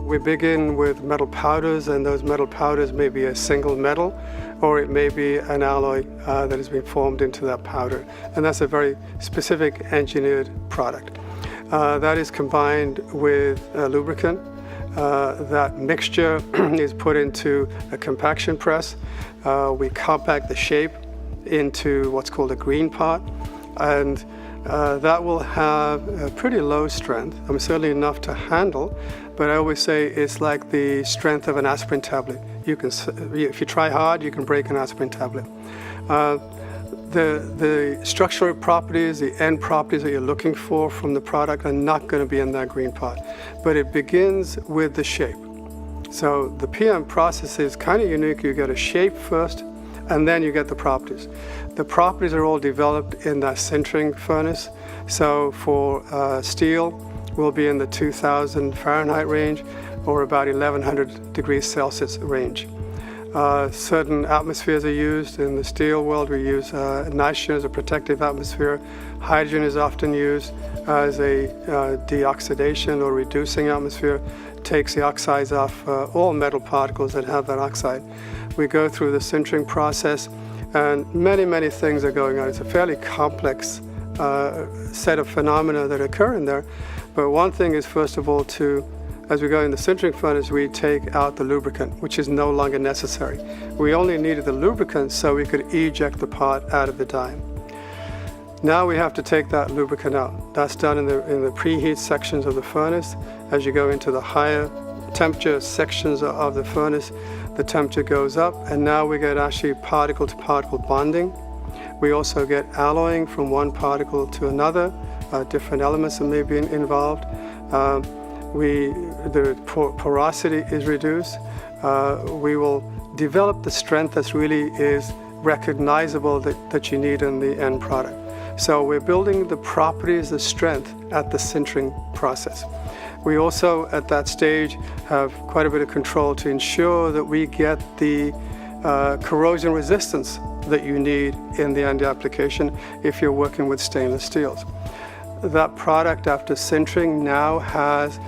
we begin with metal powders, and those metal powders may be a single metal, or it may be an alloy that has been formed into that powder. And that's a very specific engineered product. That is combined with a lubricant. That mixture is put into a compaction press. We compact the shape into what's called a green part, and that will have a pretty low strength. Certainly enough to handle, but I always say it's like the strength of an aspirin tablet. If you try hard, you can break an aspirin tablet. The structural properties, the end properties that you're looking for from the product are not going to be in that green part, but it begins with the shape. So the PM process is kind of unique. You get a shape first, and then you get the properties. The properties are all developed in that sintering furnace. So for steel, we'll be in the 2000 Fahrenheit range, or about 1100 degrees Celsius range. Certain atmospheres are used. In the steel world, we use nitrogen as a protective atmosphere. Hydrogen is often used as a deoxidation or reducing atmosphere. Takes the oxides off all metal particles that have that oxide. We go through the sintering process, and many things are going on. It's a fairly complex set of phenomena that occur in there. But one thing is, first of all, as we go in the sintering furnace, we take out the lubricant, which is no longer necessary. We only needed the lubricant so we could eject the part out of the die. Now we have to take that lubricant out. That's done in the preheat sections of the furnace. As you go into the higher temperature sections of the furnace, the temperature goes up, and now we get actually particle-to-particle bonding. We also get alloying from one particle to another, different elements that may be involved. The porosity is reduced. We will develop the strength that really is recognizable that you need in the end product. So we're building the properties, the strength at the sintering process. We also, at that stage, have quite a bit of control to ensure that we get the corrosion resistance that you need in the end application if you're working with stainless steels. That product, after sintering, now has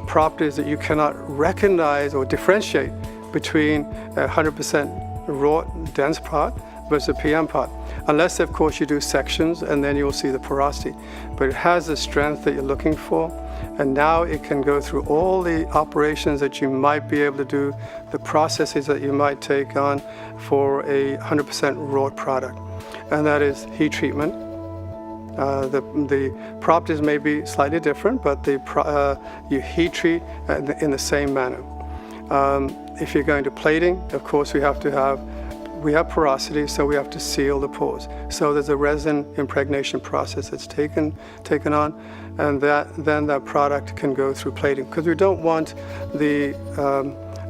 properties that you cannot recognize or differentiate between a 100% raw dense part versus a PM part. Unless, of course, you do sections, and then you'll see the porosity. But it has the strength that you're looking for, and now it can go through all the operations that you might be able to do, the processes that you might take on for a 100% raw product. And that is heat treatment. The properties may be slightly different, but you heat treat in the same manner. If you're going to plating, of course, we have porosity, so we have to seal the pores. So there's a resin impregnation process that's taken on, and then that product can go through plating, because we don't want the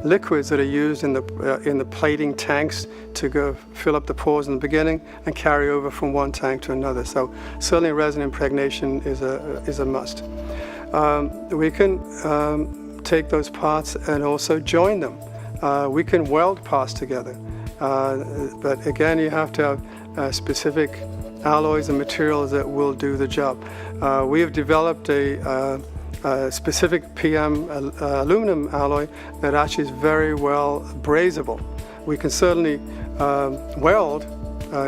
liquids that are used in the plating tanks to go fill up the pores in the beginning and carry over from one tank to another. So certainly resin impregnation is a must. We can take those parts and also join them. We can weld parts together. But again, you have to have specific alloys and materials that will do the job. We have developed a specific PM aluminum alloy that actually is very well brazeable. We can certainly weld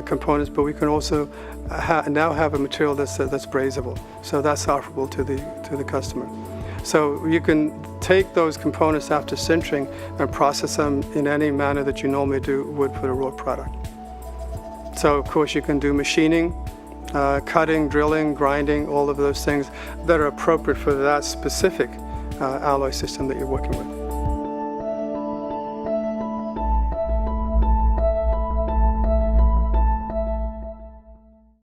components, but we can also now have a material that's brazeable. So that's offerable to the customer. So you can take those components after sintering and process them in any manner that you normally would for a raw product. So of course you can do machining, cutting, drilling, grinding, all of those things that are appropriate for that specific alloy system that you're working with.